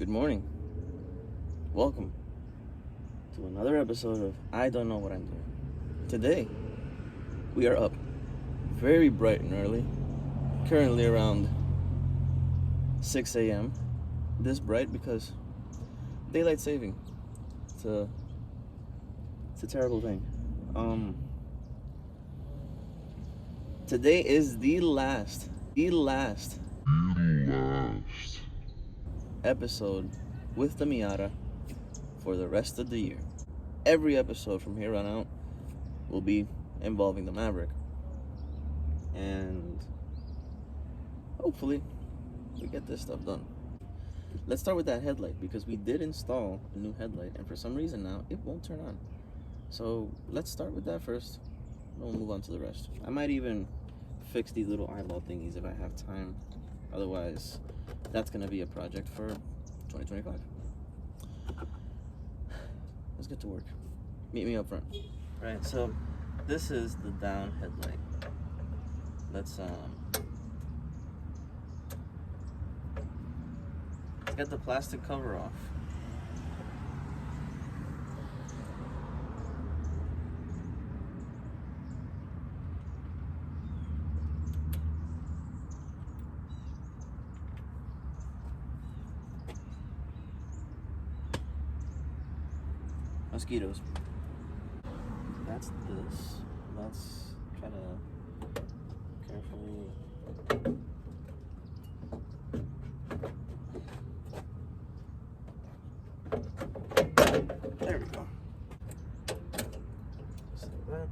Good morning. Welcome to another episode of I Don't Know What I'm Doing. Today, we are up very bright and early, currently around 6 a.m. This bright because daylight saving. It's a terrible thing. Today is the last episode with the Miata for the rest of the year. Every episode from here on out will be involving the Maverick. And hopefully we get this stuff done. Let's start with that headlight because we did install a new headlight and for some reason now it won't turn on. So let's start with that first and we'll move on to the rest. I might even fix these little eyeball thingies if I have time. Otherwise, that's gonna be a project for 2025. Let's get to work. Meet me up front. All right, so this is the down headlight. Let's get the plastic cover off. Mosquitoes. That's this. Let's try to carefully. There we go. Just like that.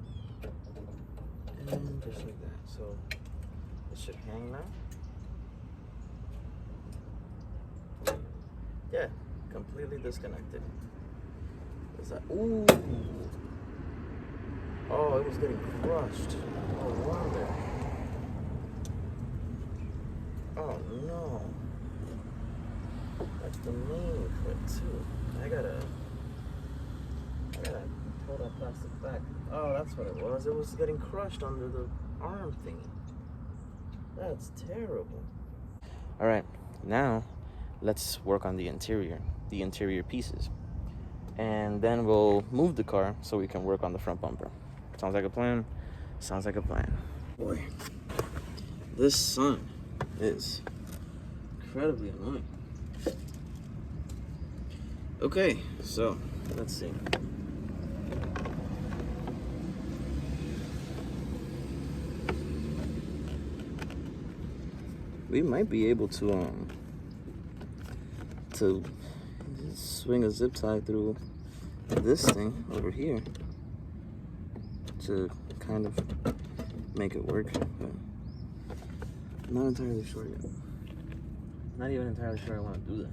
And just like that. So it should hang now. Yeah, completely disconnected. Is that? Ooh. Oh, it was getting crushed. No wonder. Oh no. That's the main clip too. I gotta pull that plastic back. Oh, that's what it was. It was getting crushed under the arm thingy. That's terrible. All right, now let's work on the interior pieces. And then we'll move the car so we can work on the front bumper. Sounds like a plan? Sounds like a plan. Boy, this sun is incredibly annoying. Okay, so let's see. We might be able to swing a zip tie through this thing over here to kind of make it work, but I'm not entirely sure yet. Not even entirely sure I want to do that.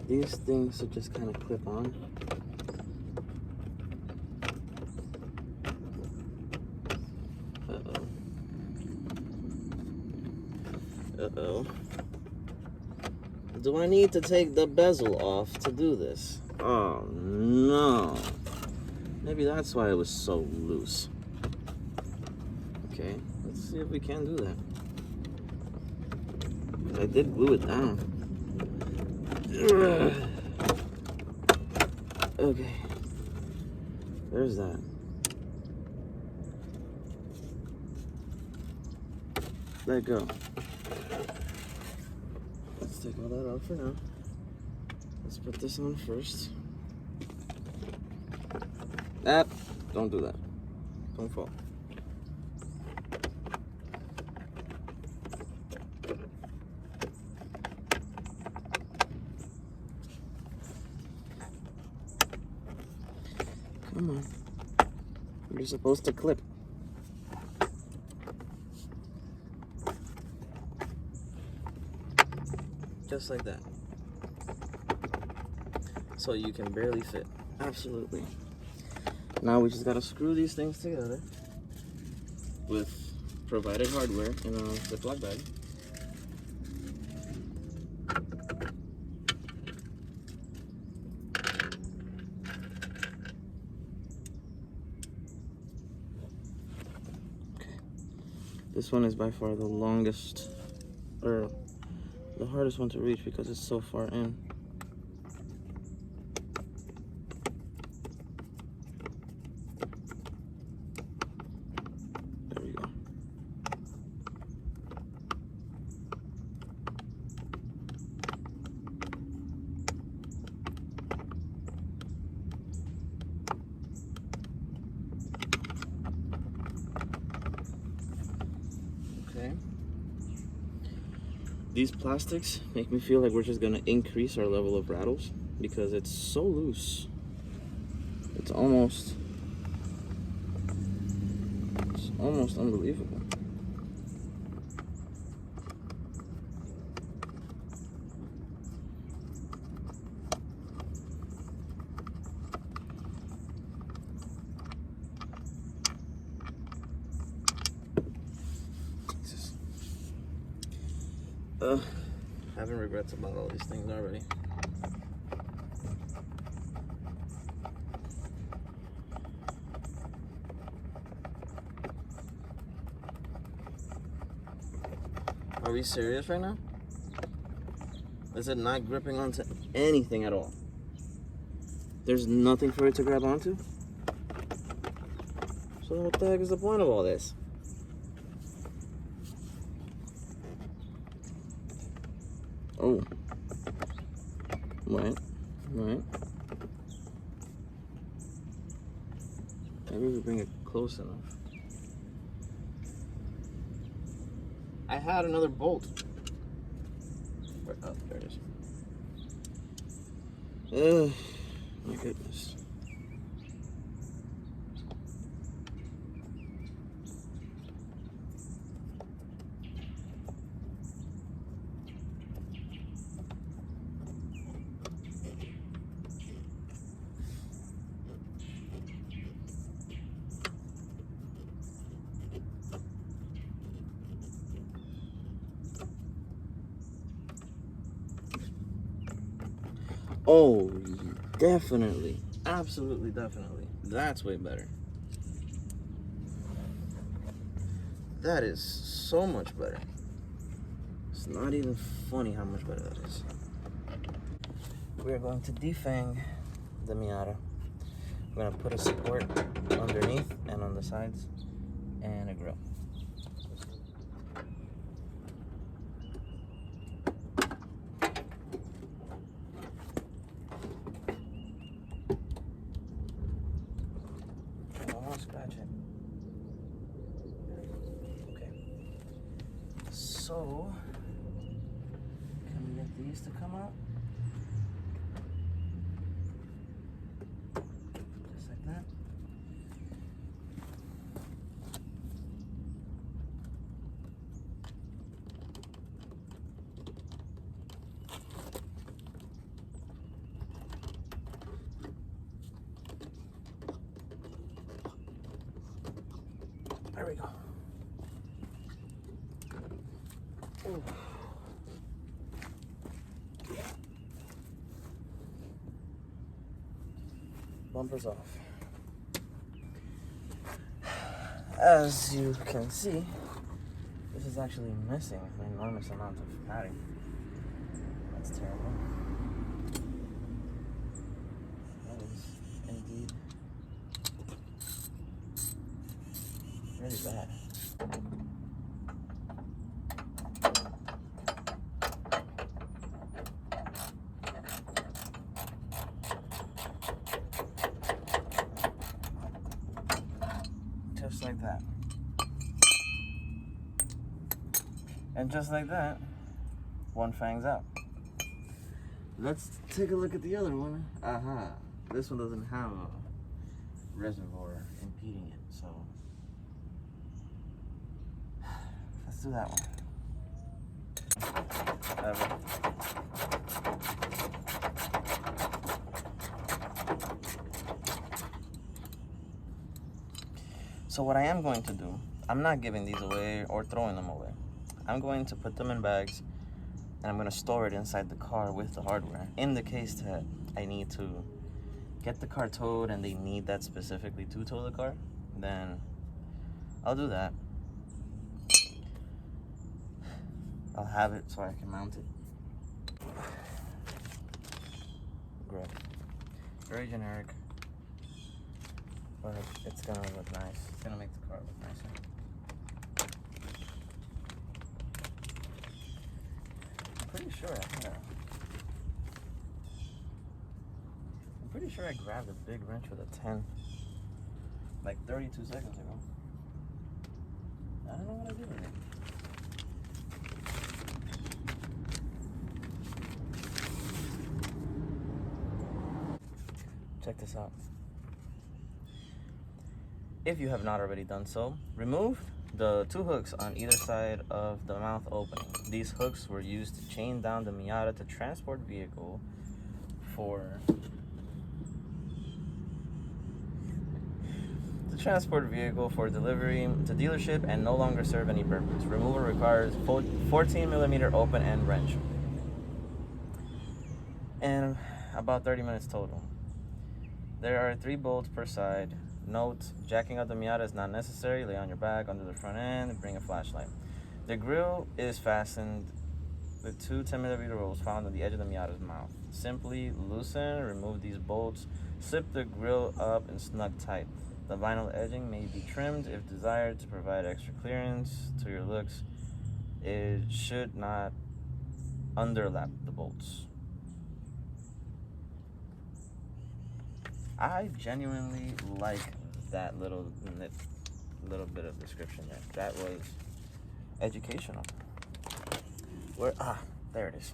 These things should just kind of clip on. Uh-oh. Do I need to take the bezel off to do this? Oh no. Maybe that's why it was so loose. Okay, let's see if we can do that. I did glue it down. Okay. There's that. Let go. Let's take all that out for now. Let's put this on first. Don't do that. Don't fall. Come on. You're supposed to clip. Just like that. So you can barely fit. Absolutely. Now we just gotta screw these things together with provided hardware in a Ziploc bag. Okay. This one is by far the longest, or the hardest one to reach because it's so far in. There we go. Okay. These plastics make me feel like we're just gonna increase our level of rattles because it's so loose. It's almost unbelievable. Jesus. Having regrets about all these things already. Are we serious right now? Is it not gripping onto anything at all? There's nothing for it to grab onto? So what the heck is the point of all this? Oh. Right. Maybe we bring it close enough. I had another bolt. Oh, there it is. My goodness. Oh, definitely. Absolutely, definitely. That's way better. That is so much better. It's not even funny how much better that is. We're going to defang the Miata. We're going to put a support underneath and on the sides and a grill. Scratch it. Okay. So, can we get these to come out? Just like that. There we go. Ooh. Bumpers off. As you can see, this is actually missing an enormous amount of padding. That's terrible. That is indeed really bad. Just like that. And just like that, one fang's out. Let's take a look at the other one. This one doesn't have a reservoir impeding it, so let's do that one. So what I am going to do, I'm not giving these away or throwing them away. I'm going to put them in bags and I'm going to store it inside the car with the hardware. In the case that I need to get the car towed and they need that specifically to tow the car, then I'll do that. I'll have it so I can mount it Grip. Very generic, but it's gonna look nice. It's gonna make the car look nicer. I'm pretty sure I grabbed a big wrench with a 10 like 32 seconds ago. I don't know what I did with it. Check this out. If you have not already done so, remove the 2 hooks on either side of the mouth opening. These hooks were used to chain down the Miata to transport vehicle for delivery to dealership and no longer serve any purpose. Removal requires 14mm open end wrench and about 30 minutes total. There are 3 bolts per side. Note, jacking up the Miata is not necessary. Lay on your back under the front end and bring a flashlight. The grille is fastened with 2 10mm rolls found on the edge of the Miata's mouth. Simply loosen, remove these bolts, slip the grille up and snug tight. The vinyl edging may be trimmed if desired to provide extra clearance to your looks. It should not underlap the bolts. I genuinely like that little bit of description there. That was educational. There it is.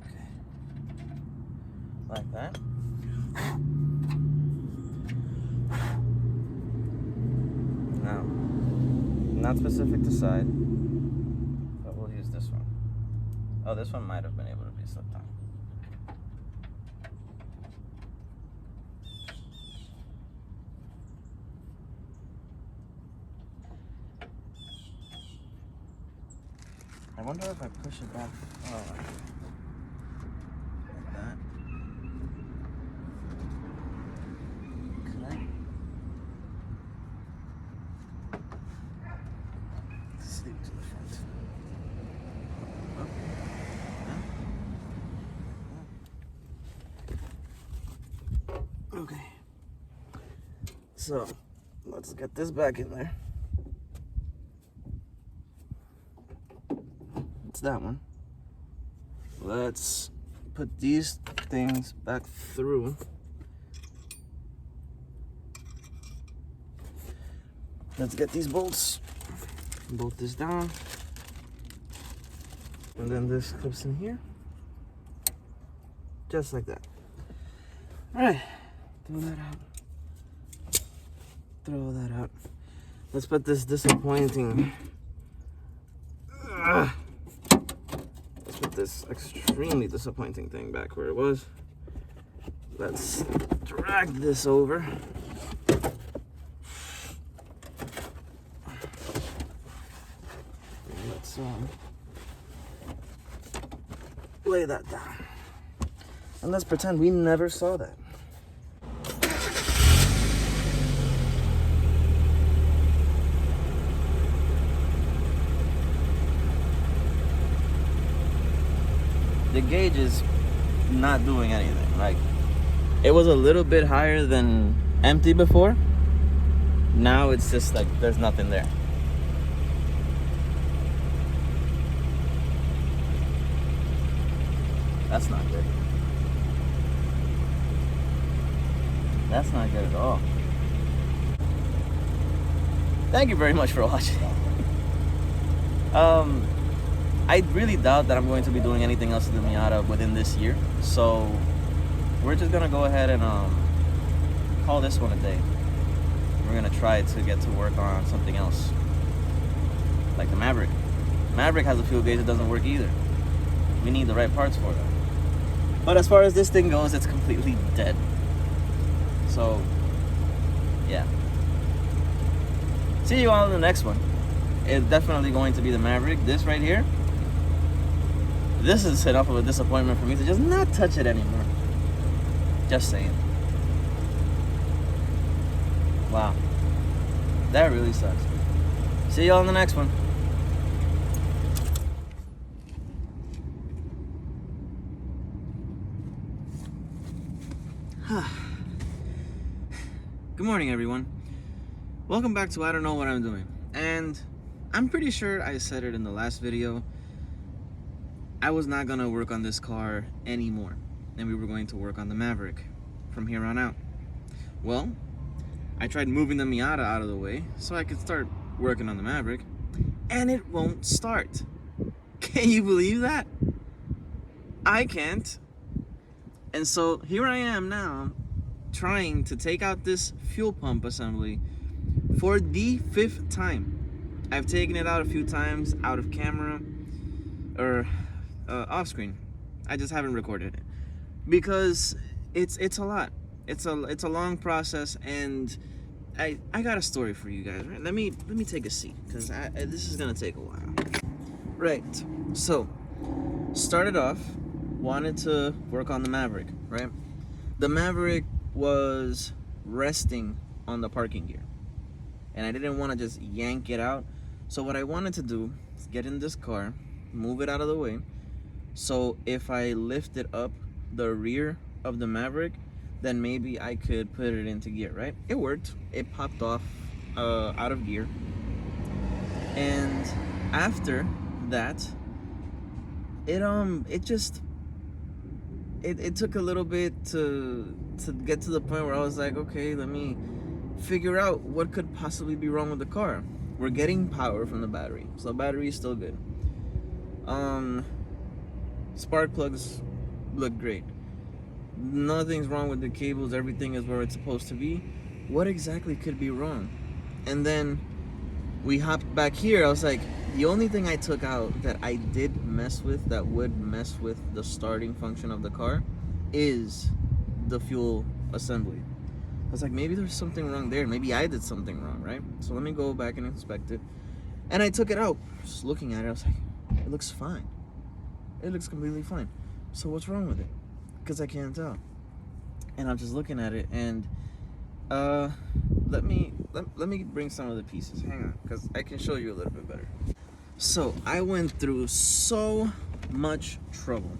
Okay. Like that. Now, not specific to side, but we'll use this one. Oh, this one might have been able to be slipped on. I wonder if I push it back. Oh, like that. Could I? Sleep to the front. Oh. Okay. So, let's get this back in there. That one. Let's put these things back through. Let's get these bolts. Bolt this down. And then this clips in here. Just like that. Alright. Throw that out. Throw that out. Let's put this disappointing this extremely disappointing thing back where it was. Let's drag this over. Let's lay that down. And let's pretend we never saw that. The gauge is not doing anything. Like, it was a little bit higher than empty before. Now it's just like there's nothing there. That's not good. That's not good at all. Thank you very much for watching. I really doubt that I'm going to be doing anything else to the Miata within this year. So we're just gonna go ahead and call this one a day. We're gonna try to get to work on something else. Like the Maverick. Maverick has a fuel gauge that doesn't work either. We need the right parts for it. But as far as this thing goes, it's completely dead. So, yeah. See you all in the next one. It's definitely going to be the Maverick. This right here, this is enough of a disappointment for me to just not touch it anymore. Just saying. Wow. That really sucks. See y'all in the next one. Good morning, everyone. Welcome back to I Don't Know What I'm Doing. And I'm pretty sure I said it in the last video. I was not gonna work on this car anymore, and we were going to work on the Maverick from here on out. Well, I tried moving the Miata out of the way so I could start working on the Maverick, and it won't start. Can you believe that? I can't. And so here I am now, trying to take out this fuel pump assembly for the 5th time. I've taken it out a few times out of camera or off screen. I just haven't recorded it because it's a lot. It's a long process, and I got a story for you guys. Right? Let me take a seat because this is gonna take a while. Right. So started off, wanted to work on the Maverick. Right. The Maverick was resting on the parking gear, and I didn't want to just yank it out. So what I wanted to do is get in this car, move it out of the way, so if I lifted up the rear of the Maverick, then maybe I could put it into gear, right? It worked. It popped off out of gear. And after that, it took a little bit to get to the point where I was like, okay, let me figure out what could possibly be wrong with the car. We're getting power from the battery, so the battery is still good. Spark plugs look great. Nothing's wrong with the cables. Everything is where it's supposed to be. What exactly could be wrong? And then we hopped back here. I was like, the only thing I took out that I did mess with, that would mess with the starting function of the car, is the fuel assembly. I was like, maybe there's something wrong there. Maybe I did something wrong, right? So let me go back and inspect it. And I took it out. Just looking at it, I was like, it looks fine. It looks completely fine. So what's wrong with it? Because I can't tell. And I'm just looking at it, and let me bring some of the pieces. Hang on, because I can show you a little bit better. So I went through so much trouble.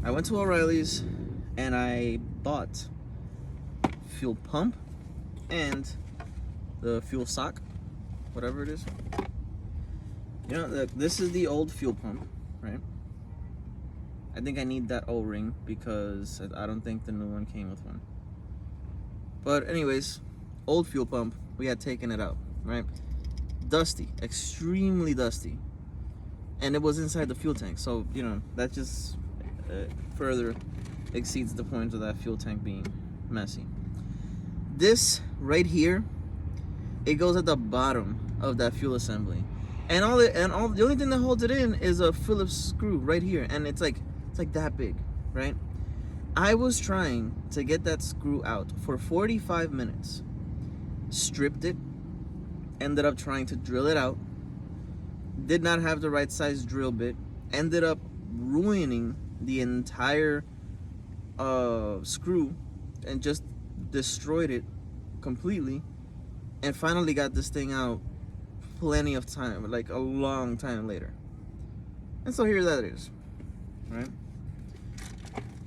I went to O'Reilly's and I bought fuel pump and the fuel sock, whatever it is. You know, this is the old fuel pump, right? I think I need that O-ring because I don't think the new one came with one. But anyways, old fuel pump, we had taken it out, right? Dusty, extremely dusty. And it was inside the fuel tank. So, you know, that just further exceeds the point of that fuel tank being messy. This right here, it goes at the bottom of that fuel assembly. And the only thing that holds it in is a Phillips screw right here. And it's like that big, right? I was trying to get that screw out for 45 minutes. Stripped it. Ended up trying to drill it out. Did not have the right size drill bit. Ended up ruining the entire screw and just destroyed it completely. And finally got this thing out plenty of time, like a long time later. And so here that is, right?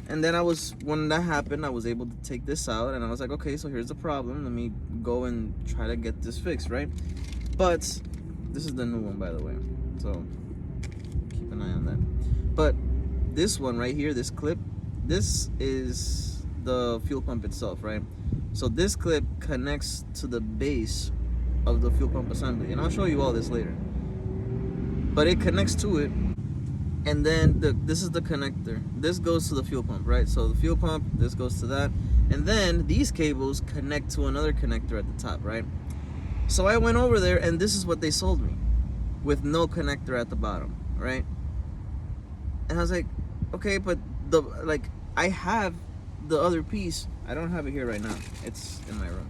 And then when that happened, I was able to take this out, and I was like, okay, so here's the problem. Let me go and try to get this fixed, right? But this is the new one, by the way, so keep an eye on that. But this one right here, this clip, this is the fuel pump itself, right? So this clip connects to the base of the fuel pump assembly, and I'll show you all this later. But it connects to it. And then this is the connector. This goes to the fuel pump, right? So the fuel pump, this goes to that. And then these cables connect to another connector at the top, right? So I went over there, and this is what they sold me, with no connector at the bottom, right? And I was like, okay, but I have the other piece. I don't have it here right now. It's in my room.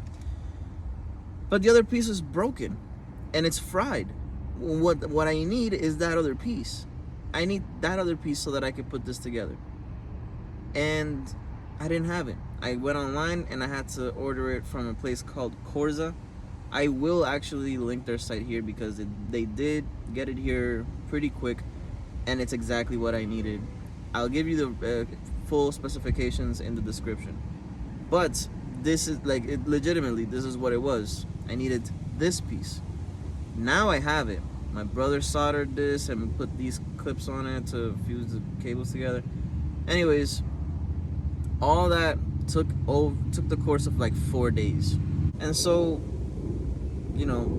But the other piece is broken, and it's fried. What I need is that other piece. I need that other piece so that I could put this together. And I didn't have it. I went online and I had to order it from a place called Corsa. I will actually link their site here because they did get it here pretty quick, and it's exactly what I needed. I'll give you the full specifications in the description. But this is like, it legitimately, this is what it was. I needed this piece. Now I have it. My brother soldered this and put these clips on it to fuse the cables together. Anyways, all that took the course of like 4 days. And so, you know,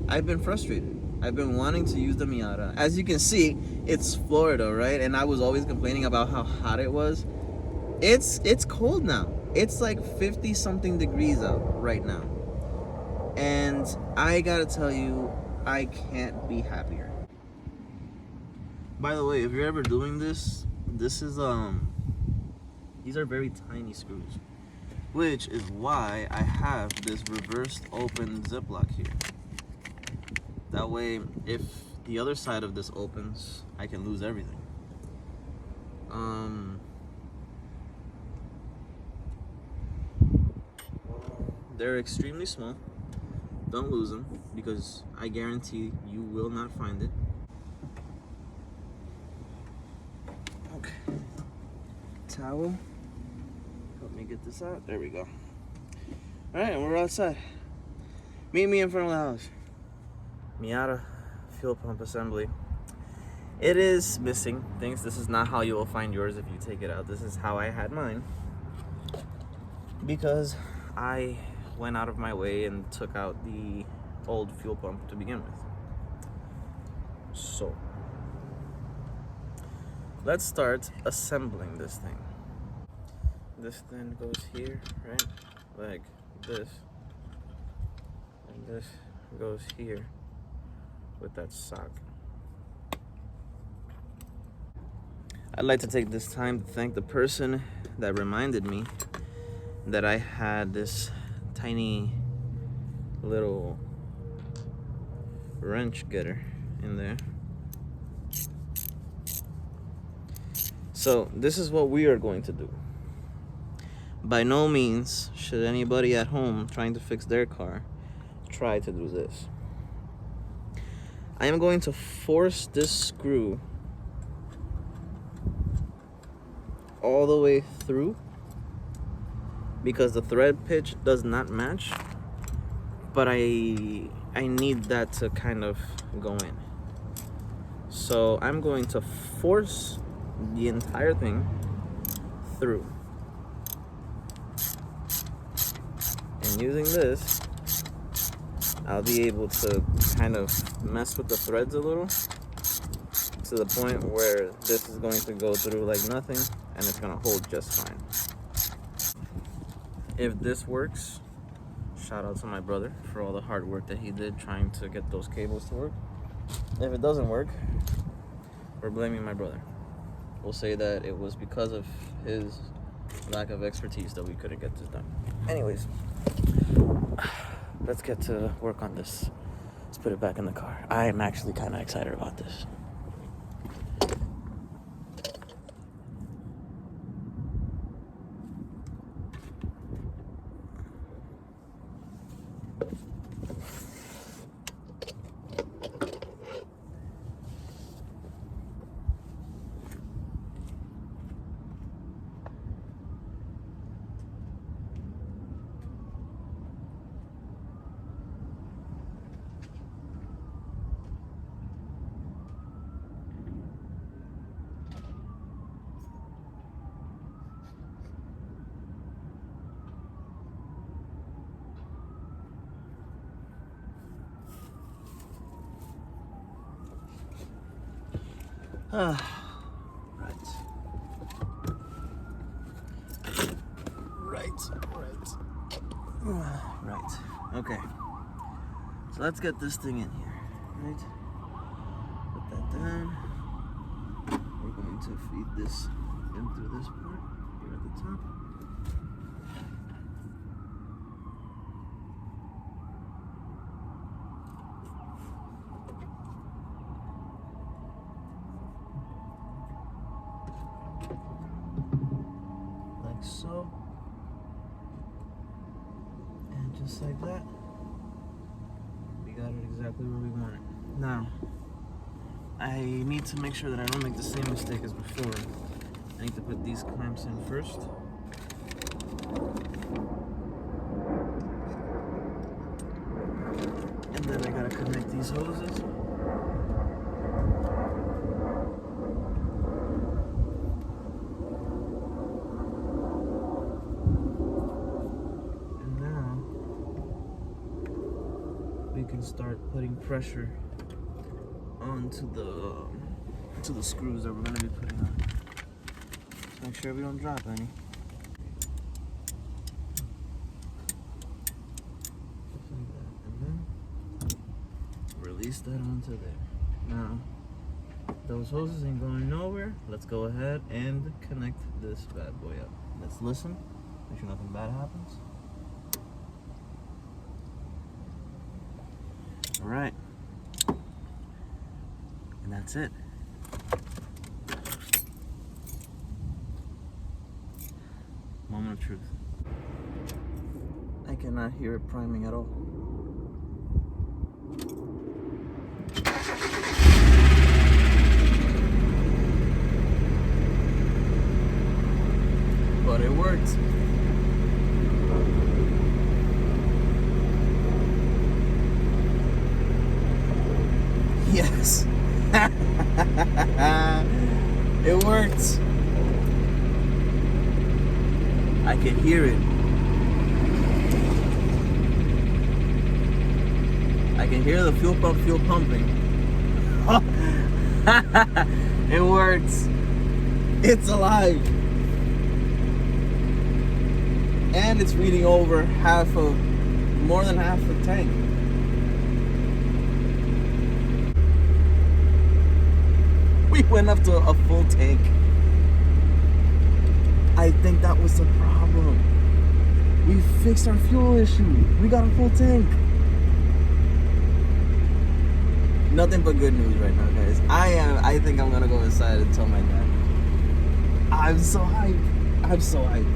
I've been frustrated. I've been wanting to use the Miata. As you can see, it's Florida, right? And I was always complaining about how hot it was. It's cold now. It's like 50 something degrees out right now. And I gotta tell you, I can't be happier. By the way, if you're ever doing this, this is these are very tiny screws, which is why I have this reversed open ziplock here. That way, if the other side of this opens, I can lose everything. They're extremely small. Don't lose them, because I guarantee you will not find it. Okay. Towel. Help me get this out. There we go. Alright, we're outside. Meet me in front of the house. Miata fuel pump assembly. It is missing things. This is not how you will find yours if you take it out. This is how I had mine, because I went out of my way and took out the old fuel pump to begin with. So let's start assembling this thing. This then goes here, right? Like this. And this goes here with that sock. I'd like to take this time to thank the person that reminded me that I had this tiny little wrench getter in there. So this is what we are going to do. By no means should anybody at home trying to fix their car try to do this. I am going to force this screw all the way through, because the thread pitch does not match, but I need that to kind of go in. So I'm going to force the entire thing through. And using this, I'll be able to kind of mess with the threads a little, to the point where this is going to go through like nothing, and it's gonna hold just fine. If this works, shout out to my brother for all the hard work that he did trying to get those cables to work. If it doesn't work, we're blaming my brother. We'll say that it was because of his lack of expertise that we couldn't get this done. Anyways, let's get to work on this. Let's put it back in the car. I am actually kind of excited about this. Right. Okay. So let's get this thing in here. Right. Put that down. We're going to feed this in through this part here at the top. So, and just like that, we got it exactly where we want it. Now, I need to make sure that I don't make the same mistake as before. I need to put these clamps in first. And then I gotta connect these hoses. And now we can start putting pressure onto the screws that we're gonna be putting on. Just make sure we don't drop any. Just like that. And then release that onto there. Now, those hoses ain't going nowhere. Let's go ahead and connect this bad boy up. Let's listen. Make sure nothing bad happens. All right. And that's it. Moment of truth. I cannot hear it priming at all. But it worked. Yes. It worked. I can hear it. I can hear the fuel pumping. It works. It's alive. And it's reading over more than half the tank. We went up to a full tank. I think that was the problem. We fixed our fuel issue. We got a full tank. Nothing but good news right now, guys. I think I'm gonna go inside and tell my dad. I'm so hyped. I'm so hyped.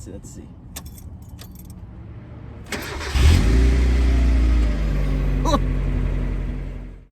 Let's see.